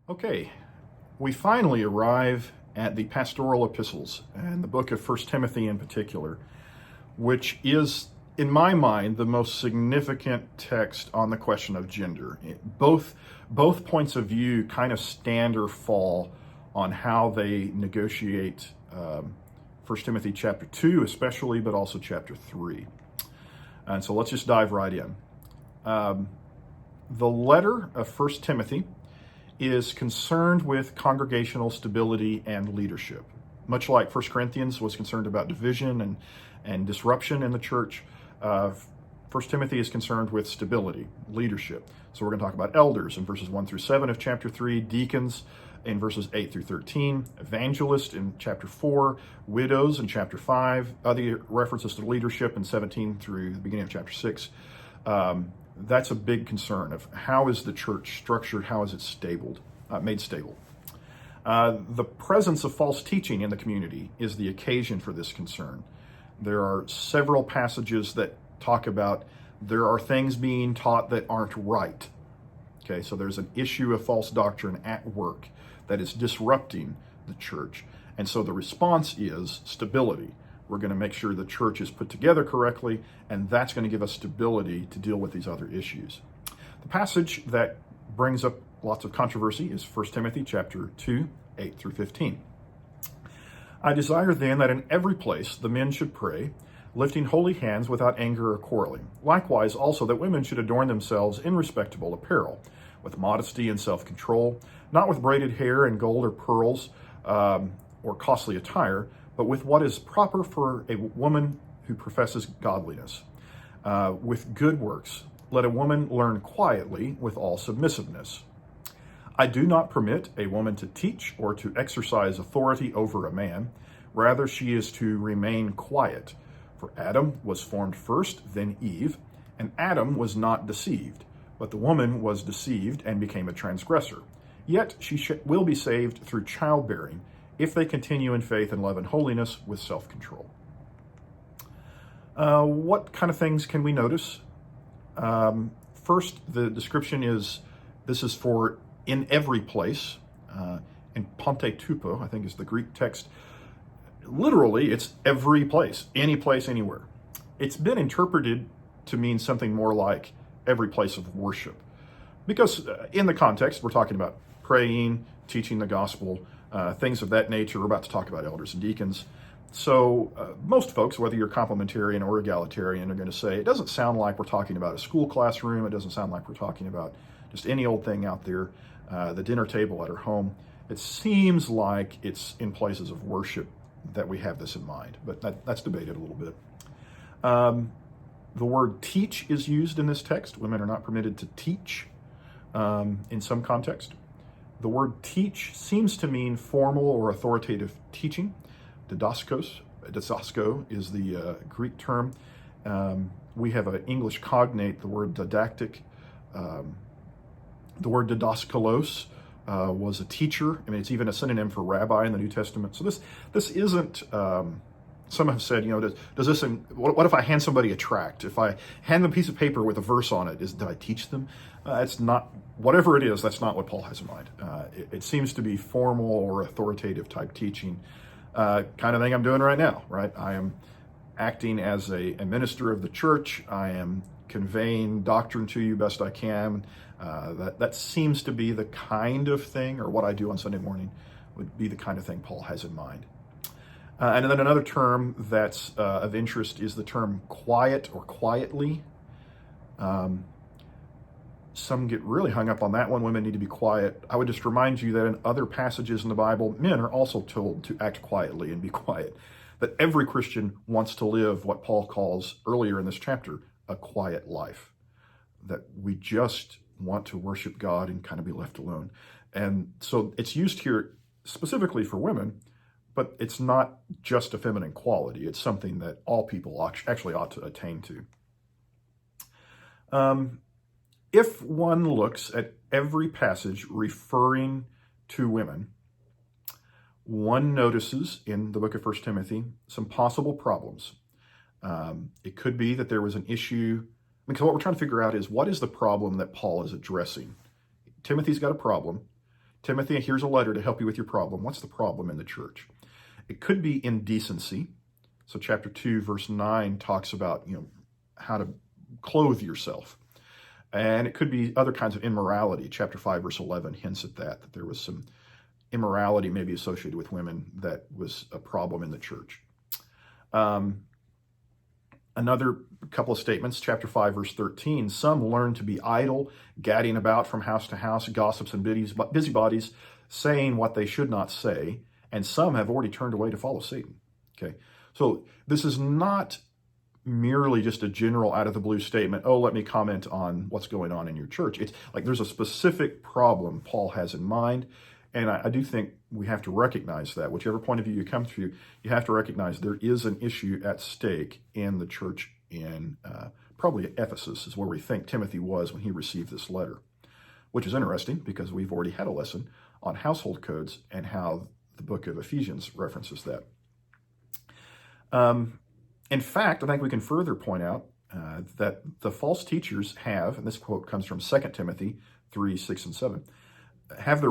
Okay, we finally arrive at the pastoral epistles and the book of First Timothy in particular, which is, in my mind, the most significant text on the question of gender. Both points of view kind of stand or fall on how they negotiate 1 Timothy chapter 2 especially, but also chapter 3. And so let's just dive right in. The letter of 1 Timothy is concerned with congregational stability and leadership. Much like 1 Corinthians was concerned about division and disruption in the church, 1 Timothy is concerned with stability, leadership. So we're going to talk about elders in verses 1 through 7 of chapter 3, deacons in verses 8 through 13, evangelists in chapter 4, widows in chapter 5, other references to leadership in 17 through the beginning of chapter 6. That's a big concern of how is the church structured, how is it made stable. The presence of false teaching in the community is the occasion for this concern. There are several passages that talk about there are things being taught that aren't right. Okay, so there's an issue of false doctrine at work that is disrupting the church. And so the response is stability. We're going to make sure the church is put together correctly, and that's going to give us stability to deal with these other issues. The passage that brings up lots of controversy is 1 Timothy chapter 2, 8 through 15. I desire then that in every place the men should pray, lifting holy hands without anger or quarreling. Likewise also that women should adorn themselves in respectable apparel, with modesty and self-control, not with braided hair and gold or pearls or costly attire, but with what is proper for a woman who professes godliness. With good works, let a woman learn quietly with all submissiveness. I do not permit a woman to teach or to exercise authority over a man. Rather, she is to remain quiet. For Adam was formed first, then Eve, and Adam was not deceived, but the woman was deceived and became a transgressor. Yet she will be saved through childbearing, if they continue in faith and love and holiness with self-control. What kind of things can we notice? First, the description is, this is for in every place, and ponte tupo, I think is the Greek text. Literally, it's every place, any place, anywhere. It's been interpreted to mean something more like every place of worship. Because in the context, we're talking about praying, teaching the gospel, things of that nature. We're about to talk about elders and deacons. So most folks, whether you're complementarian or egalitarian, are going to say, it doesn't sound like we're talking about a school classroom. It doesn't sound like we're talking about just any old thing out there, the dinner table at our home. It seems like it's in places of worship that we have this in mind, but that's debated a little bit. The word teach is used in this text. Women are not permitted to teach in some context. The word teach seems to mean formal or authoritative teaching. Didasko is the Greek term. We have an English cognate, the word didactic. The word didaskalos was a teacher. I mean, it's even a synonym for rabbi in the New Testament. So this isn't, some have said, does this, what if I hand somebody a tract? If I hand them a piece of paper with a verse on it, did I teach them? It's not, whatever it is, that's not what Paul has in mind. It seems to be formal or authoritative type teaching, kind of thing I'm doing right now, right? I am acting as a minister of the church. I am conveying doctrine to you best I can. That seems to be the kind of thing, or what I do on Sunday morning would be the kind of thing Paul has in mind. And then another term that's of interest is the term quiet or quietly. Some get really hung up on that one. Women need to be quiet. I would just remind you that in other passages in the Bible, men are also told to act quietly and be quiet. That every Christian wants to live what Paul calls earlier in this chapter, a quiet life. That we just want to worship God and kind of be left alone. And so it's used here specifically for women, but it's not just a feminine quality. It's something that all people actually ought to attain to. If one looks at every passage referring to women, one notices in the book of 1 Timothy some possible problems. It could be that there was an issue, because what we're trying to figure out is what is the problem that Paul is addressing. Timothy's got a problem. Timothy, here's a letter to help you with your problem. What's the problem in the church? It could be indecency. So chapter 2, verse 9 talks about, how to clothe yourself. And it could be other kinds of immorality. Chapter 5, verse 11 hints at that there was some immorality maybe associated with women that was a problem in the church. Another couple of statements, chapter 5, verse 13, some learn to be idle, gadding about from house to house, gossips and busybodies, saying what they should not say, and some have already turned away to follow Satan. Okay, so this is not merely just a general out of the blue statement, oh, let me comment on what's going on in your church. It's like there's a specific problem Paul has in mind, and I do think we have to recognize that. Whichever point of view you come to, you have to recognize there is an issue at stake in the church in probably Ephesus is where we think Timothy was when he received this letter, which is interesting because we've already had a lesson on household codes and how the book of Ephesians references that. In fact, I think we can further point out that the false teachers have, and this quote comes from 2 Timothy 3, 6, and 7, have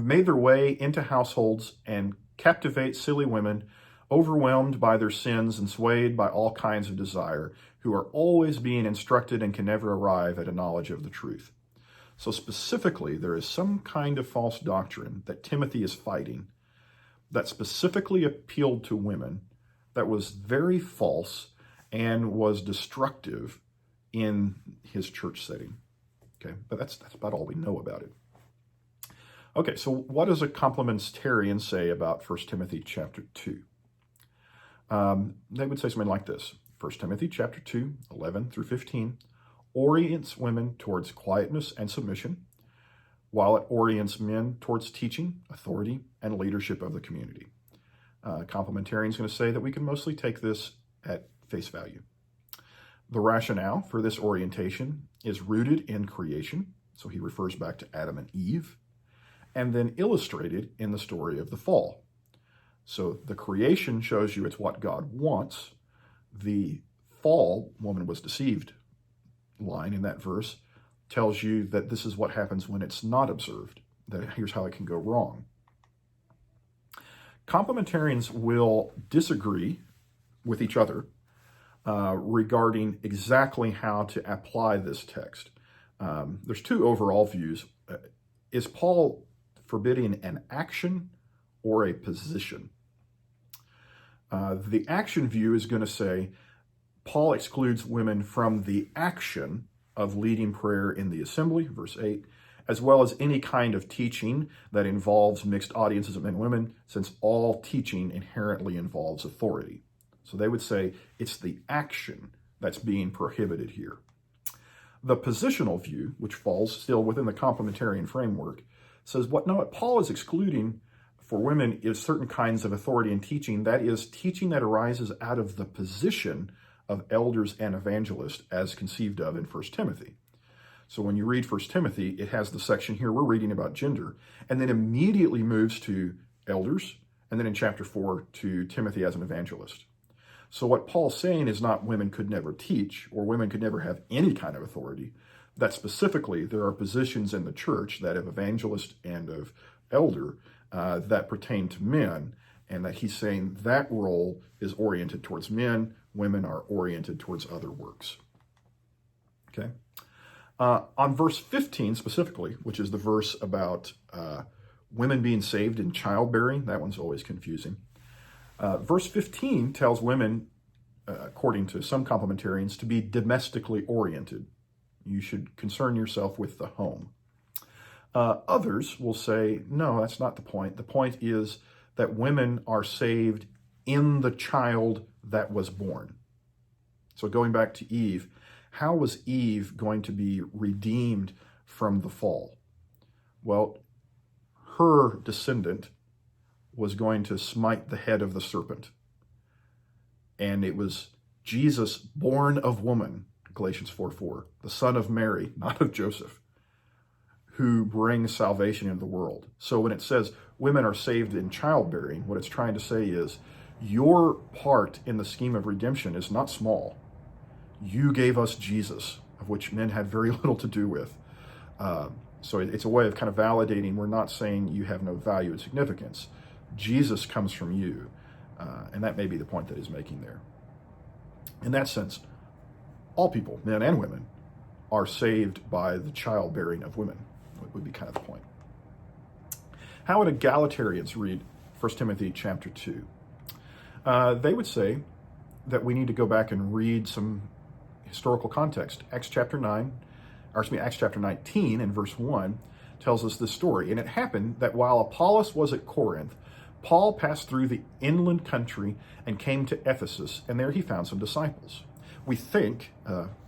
made their way into households and captivate silly women, overwhelmed by their sins and swayed by all kinds of desire, who are always being instructed and can never arrive at a knowledge of the truth. So specifically, there is some kind of false doctrine that Timothy is fighting that specifically appealed to women, that was very false and was destructive in his church setting. Okay, but that's about all we know about it. Okay, so what does a complementarian say about 1 Timothy chapter 2? They would say something like this. 1 Timothy chapter 2, 11 through 15, orients women towards quietness and submission, while it orients men towards teaching, authority, and leadership of the community. Complementarian is going to say that we can mostly take this at face value. The rationale for this orientation is rooted in creation, so he refers back to Adam and Eve, and then illustrated in the story of the fall. So the creation shows you it's what God wants. The fall, woman was deceived line in that verse tells you that this is what happens when it's not observed, that here's how it can go wrong. Complementarians will disagree with each other regarding exactly how to apply this text. There's two overall views. Is Paul forbidding an action or a position? The action view is going to say Paul excludes women from the action of leading prayer in the assembly, verse 8, as well as any kind of teaching that involves mixed audiences of men and women, since all teaching inherently involves authority. So they would say it's the action that's being prohibited here. The positional view, which falls still within the complementarian framework, says what Paul is excluding for women is certain kinds of authority and teaching, that is, teaching that arises out of the position of elders and evangelists as conceived of in 1 Timothy. So when you read 1 Timothy, it has the section here we're reading about gender, and then immediately moves to elders, and then in chapter 4 to Timothy as an evangelist. So what Paul's saying is not women could never teach, or women could never have any kind of authority, that specifically there are positions in the church that of evangelist and of elder that pertain to men, and that he's saying that role is oriented towards men, women are oriented towards other works. Okay? On verse 15 specifically, which is the verse about women being saved in childbearing, that one's always confusing. Verse 15 tells women, according to some complementarians, to be domestically oriented. You should concern yourself with the home. Others will say, no, that's not the point. The point is that women are saved in the child that was born. So going back to Eve, how was Eve going to be redeemed from the fall? Well, her descendant was going to smite the head of the serpent. And it was Jesus, born of woman, Galatians 4:4, the son of Mary, not of Joseph, who brings salvation into the world. So when it says women are saved in childbearing, what it's trying to say is your part in the scheme of redemption is not small. You gave us Jesus, of which men had very little to do with. So it's a way of kind of validating. We're not saying you have no value and significance. Jesus comes from you. And that may be the point that he's making there. In that sense, all people, men and women, are saved by the childbearing of women, would be kind of the point. How would Egalitarians read 1 Timothy chapter 2? They would say that we need to go back and read some historical context. Acts chapter 19 and verse 1 tells us this story. And it happened that while Apollos was at Corinth, Paul passed through the inland country and came to Ephesus, and there he found some disciples. We think,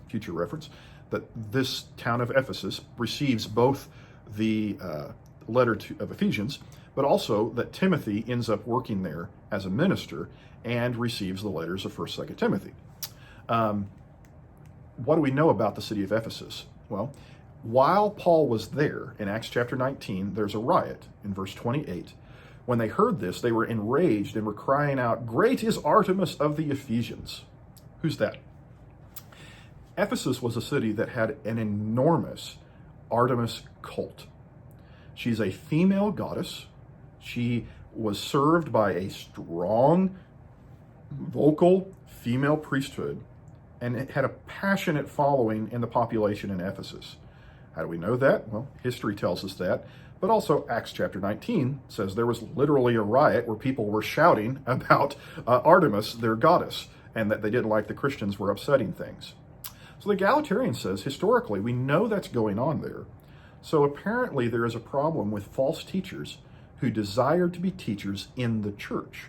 future reference, that this town of Ephesus receives both the letter of Ephesians, but also that Timothy ends up working there as a minister and receives the letters of 1st, 2nd Timothy. What do we know about the city of Ephesus? Well, while Paul was there in Acts chapter 19, there's a riot in verse 28. When they heard this, they were enraged and were crying out, "Great is Artemis of the Ephesians." Who's that? Ephesus was a city that had an enormous Artemis cult. She's a female goddess. She was served by a strong, vocal female priesthood, and it had a passionate following in the population in Ephesus. How do we know that? Well, history tells us that. But also Acts chapter 19 says there was literally a riot where people were shouting about Artemis, their goddess, and that they didn't like the Christians were upsetting things. So the Egalitarian says, historically, we know that's going on there. So apparently there is a problem with false teachers who desire to be teachers in the church.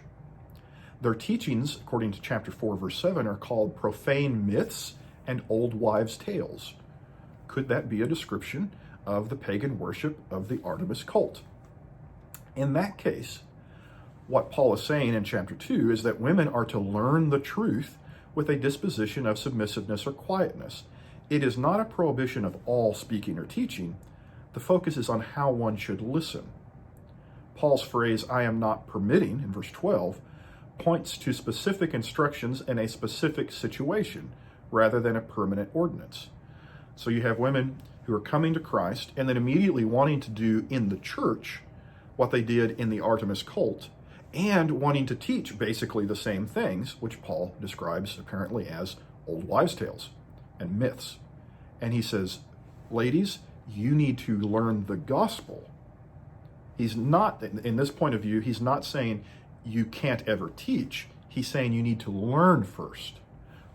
Their teachings, according to chapter 4, verse 7, are called profane myths and old wives' tales. Could that be a description of the pagan worship of the Artemis cult? In that case, what Paul is saying in chapter 2 is that women are to learn the truth with a disposition of submissiveness or quietness. It is not a prohibition of all speaking or teaching. The focus is on how one should listen. Paul's phrase, "I am not permitting," in verse 12, points to specific instructions in a specific situation rather than a permanent ordinance. So you have women who are coming to Christ and then immediately wanting to do in the church what they did in the Artemis cult, and wanting to teach basically the same things, which Paul describes apparently as old wives' tales and myths. And he says, ladies, you need to learn the gospel. He's not, in this point of view, he's not saying you can't ever teach. He's saying you need to learn first.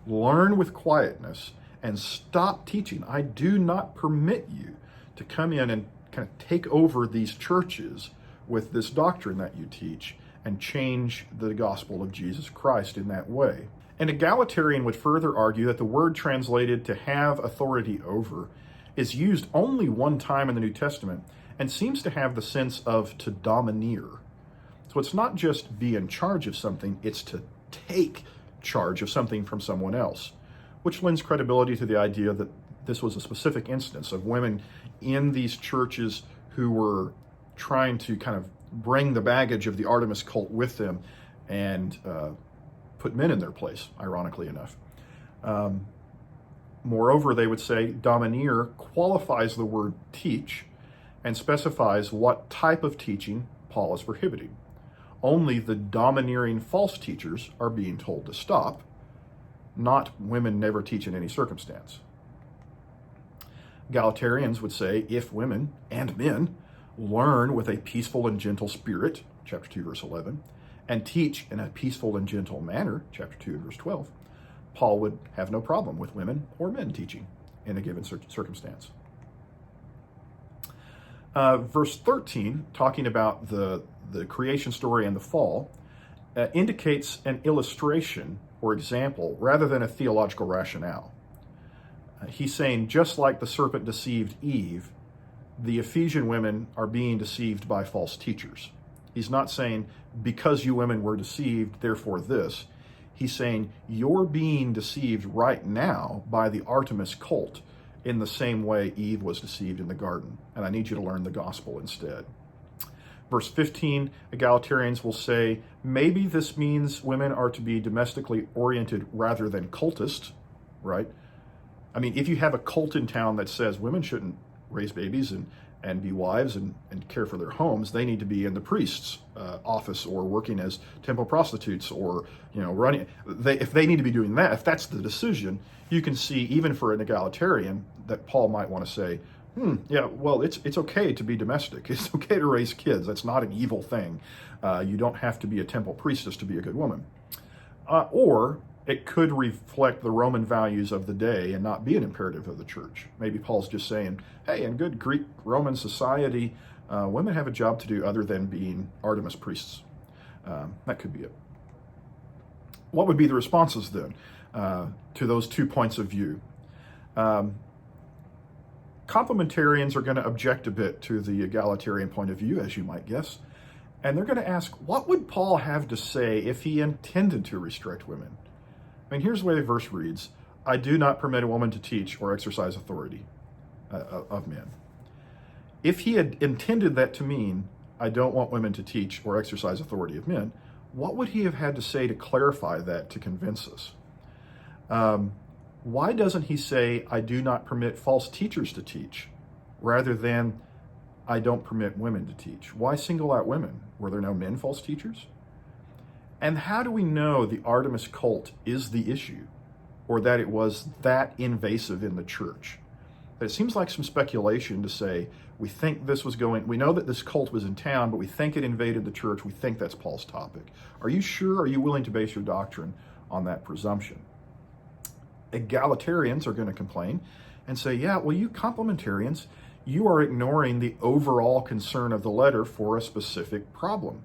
Learn with quietness and stop teaching. I do not permit you to come in and kind of take over these churches with this doctrine that you teach and change the gospel of Jesus Christ in that way. An egalitarian would further argue that the word translated to have authority over is used only one time in the New Testament and seems to have the sense of to domineer. So it's not just be in charge of something, it's to take charge of something from someone else, which lends credibility to the idea that this was a specific instance of women in these churches who were trying to kind of bring the baggage of the Artemis cult with them and put men in their place, ironically enough. Moreover, they would say domineer qualifies the word teach and specifies what type of teaching Paul is prohibiting. Only the domineering false teachers are being told to stop, not women never teach in any circumstance. Egalitarians would say if women and men learn with a peaceful and gentle spirit, chapter 2, verse 11, and teach in a peaceful and gentle manner, chapter 2, verse 12, Paul would have no problem with women or men teaching in a given circumstance. Verse 13, talking about the creation story and the fall, indicates an illustration or example rather than a theological rationale. He's saying, just like the serpent deceived Eve, the Ephesian women are being deceived by false teachers. He's not saying, because you women were deceived, therefore this. He's saying, you're being deceived right now by the Artemis cult in the same way Eve was deceived in the garden. And I need you to learn the gospel instead. Verse 15, egalitarians will say, maybe this means women are to be domestically oriented rather than cultist, right? I mean, if you have a cult in town that says women shouldn't raise babies and and be wives and care for their homes, they need to be in the priest's office or working as temple prostitutes or, running. If they need to be doing that, if that's the decision, you can see even for an egalitarian that Paul might want to say, yeah, well, it's okay to be domestic. It's okay to raise kids. That's not an evil thing. You don't have to be a temple priestess to be a good woman. Or it could reflect the Roman values of the day and not be an imperative of the church. Maybe Paul's just saying, hey, in good Greek Roman society, women have a job to do other than being Artemis priests. That could be it. What would be the responses then to those 2 points of view? Complementarians are going to object a bit to the egalitarian point of view, as you might guess. And they're going to ask, what would Paul have to say if he intended to restrict women? I mean, here's the way the verse reads: I do not permit a woman to teach or exercise authority of men. If he had intended that to mean, I don't want women to teach or exercise authority of men, what would he have had to say to clarify that, to convince us? Why doesn't he say, I do not permit false teachers to teach, rather than, I don't permit women to teach? Why single out women? Were there no men false teachers? And how do we know the Artemis cult is the issue, or that it was that invasive in the church? It seems like some speculation to say, we think this was we know that this cult was in town, but we think it invaded the church. We think that's Paul's topic. Are you sure? Are you willing to base your doctrine on that presumption? Egalitarians are going to complain and say, yeah, well, you complementarians, you are ignoring the overall concern of the letter for a specific problem.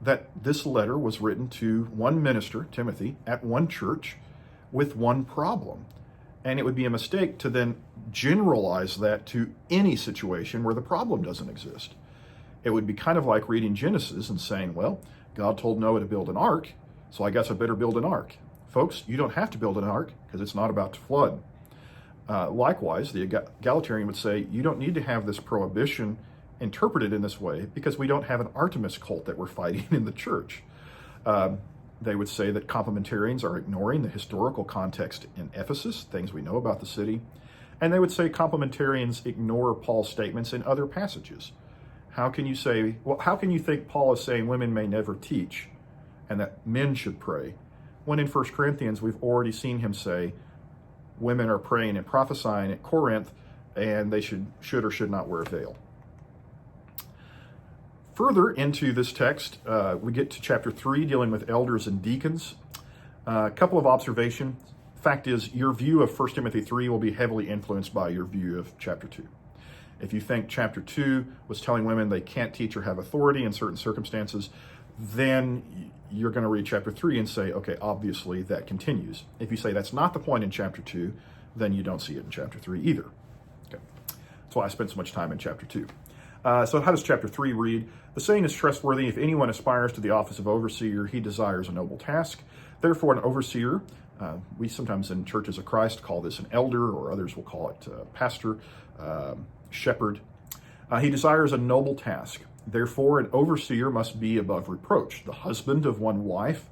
That this letter was written to one minister, Timothy, at one church with one problem. And it would be a mistake to then generalize that to any situation where the problem doesn't exist. It would be kind of like reading Genesis and saying, well, God told Noah to build an ark, so I guess I better build an ark. Folks, you don't have to build an ark because it's not about to flood. Likewise, the egalitarian would say, you don't need to have this prohibition interpreted in this way because we don't have an Artemis cult that we're fighting in the church. They would say that complementarians are ignoring the historical context in Ephesus, things we know about the city. And they would say complementarians ignore Paul's statements in other passages. How can you think Paul is saying women may never teach and that men should pray, when in 1 Corinthians we've already seen him say women are praying and prophesying at Corinth and they should or should not wear a veil? Further into this text, we get to chapter 3, dealing with elders and deacons. A couple of observations. Fact is, your view of 1 Timothy 3 will be heavily influenced by your view of chapter 2. If you think chapter 2 was telling women they can't teach or have authority in certain circumstances, then you're going to read chapter 3 and say, okay, obviously that continues. If you say that's not the point in chapter 2, then you don't see it in chapter 3 either. Okay. That's why I spent so much time in chapter 2. So how does chapter 3 read? The saying is trustworthy. If anyone aspires to the office of overseer, he desires a noble task. Therefore, an overseer, we sometimes in churches of Christ call this an elder, or others will call it pastor, shepherd. He desires a noble task. Therefore, an overseer must be above reproach, the husband of one wife,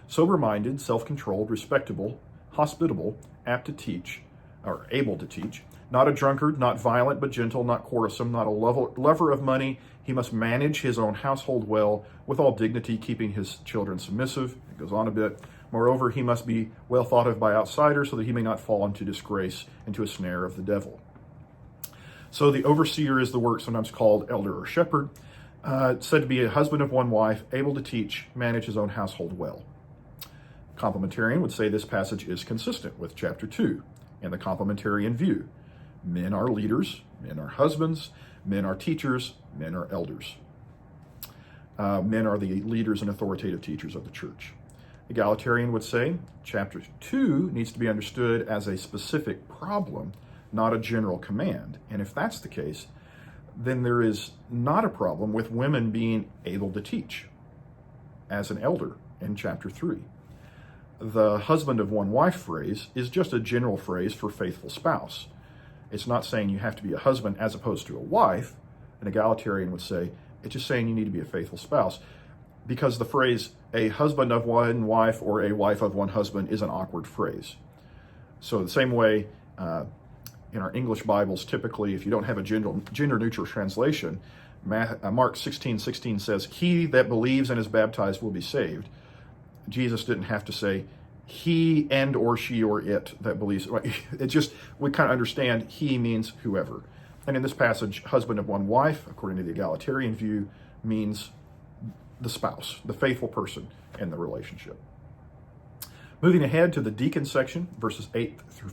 sober-minded, self-controlled, respectable, hospitable, apt to teach, or able to teach, not a drunkard, not violent, but gentle, not quarrelsome, not a lover of money. He must manage his own household well, with all dignity, keeping his children submissive. It goes on a bit. Moreover, he must be well thought of by outsiders, so that he may not fall into disgrace, into a snare of the devil. So the overseer is the word sometimes called elder or shepherd. Said to be a husband of one wife, able to teach, manage his own household well. Complementarian would say this passage is consistent with chapter 2 and the complementarian view. Men are leaders, men are husbands, men are teachers, men are elders. Men are the leaders and authoritative teachers of the church. Egalitarian would say chapter 2 needs to be understood as a specific problem, not a general command. And if that's the case, then there is not a problem with women being able to teach as an elder in chapter 3. The husband of one wife phrase is just a general phrase for faithful spouse. It's not saying you have to be a husband as opposed to a wife. An egalitarian would say it's just saying you need to be a faithful spouse, because the phrase a husband of one wife or a wife of one husband is an awkward phrase. So the same way in our English Bibles, typically, if you don't have a gender-neutral translation, Mark 16:16 says, "He that believes and is baptized will be saved." Jesus didn't have to say, "He and or she or it that believes." It just, we kind of understand he means whoever. And in this passage, husband of one wife, according to the egalitarian view, means the spouse, the faithful person in the relationship. Moving ahead to the deacon section, verses 8 through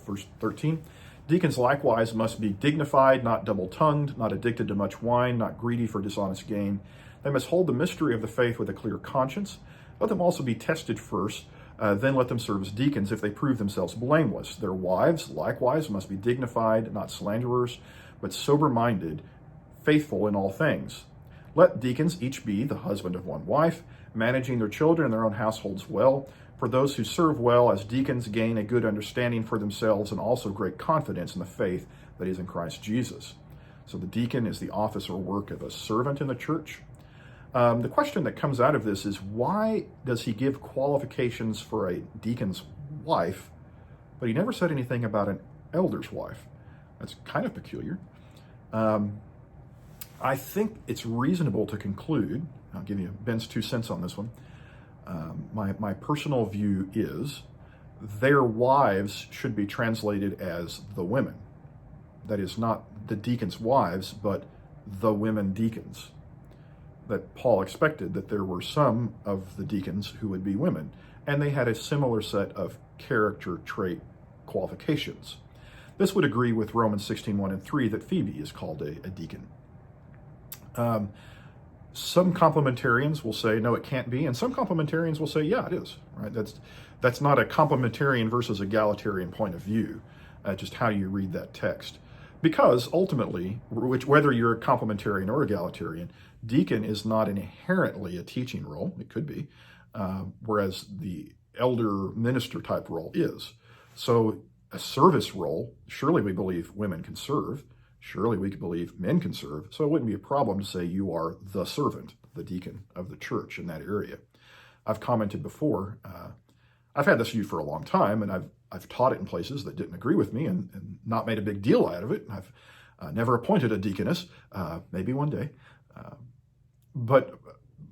verse 13. Deacons likewise must be dignified, not double-tongued, not addicted to much wine, not greedy for dishonest gain. They must hold the mystery of the faith with a clear conscience. Let them also be tested first, then let them serve as deacons if they prove themselves blameless. Their wives likewise must be dignified, not slanderers, but sober-minded, faithful in all things. Let deacons each be the husband of one wife, managing their children and their own households well. For those who serve well as deacons gain a good understanding for themselves and also great confidence in the faith that is in Christ Jesus. So the deacon is the office or work of a servant in the church. The question that comes out of this is, why does he give qualifications for a deacon's wife, but he never said anything about an elder's wife? That's kind of peculiar. I think it's reasonable to conclude, I'll give you Ben's 2 cents on this one. My personal view is their wives should be translated as the women. That is, not the deacons' wives, but the women deacons. That Paul expected that there were some of the deacons who would be women, and they had a similar set of character trait qualifications. This would agree with Romans 16:1 and 3 that Phoebe is called a deacon. Some complementarians will say, no, it can't be, and some complementarians will say, yeah, it is. Right? That's not a complementarian versus egalitarian point of view, just how you read that text. Because ultimately, whether you're a complementarian or egalitarian, deacon is not inherently a teaching role. It could be, whereas the elder minister type role is. So a service role, surely we believe women can serve. Surely we could believe men can serve. So it wouldn't be a problem to say you are the servant, the deacon of the church in that area. I've commented before, I've had this view for a long time, and I've taught it in places that didn't agree with me and not made a big deal out of it. I've never appointed a deaconess, maybe one day. But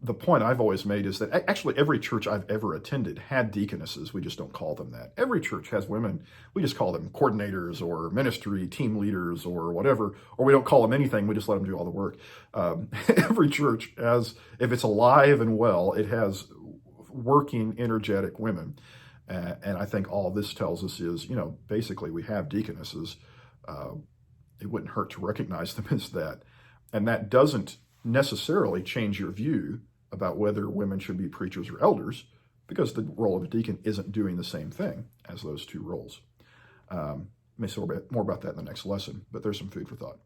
the point I've always made is that actually every church I've ever attended had deaconesses. We just don't call them that. Every church has women. We just call them coordinators or ministry team leaders or whatever, or we don't call them anything. We just let them do all the work. Every church has, if it's alive and well, it has working, energetic women. And I think all this tells us is, basically we have deaconesses. It wouldn't hurt to recognize them as that. And that doesn't necessarily change your view about whether women should be preachers or elders, because the role of a deacon isn't doing the same thing as those two roles. May say more about that in the next lesson, but there's some food for thought.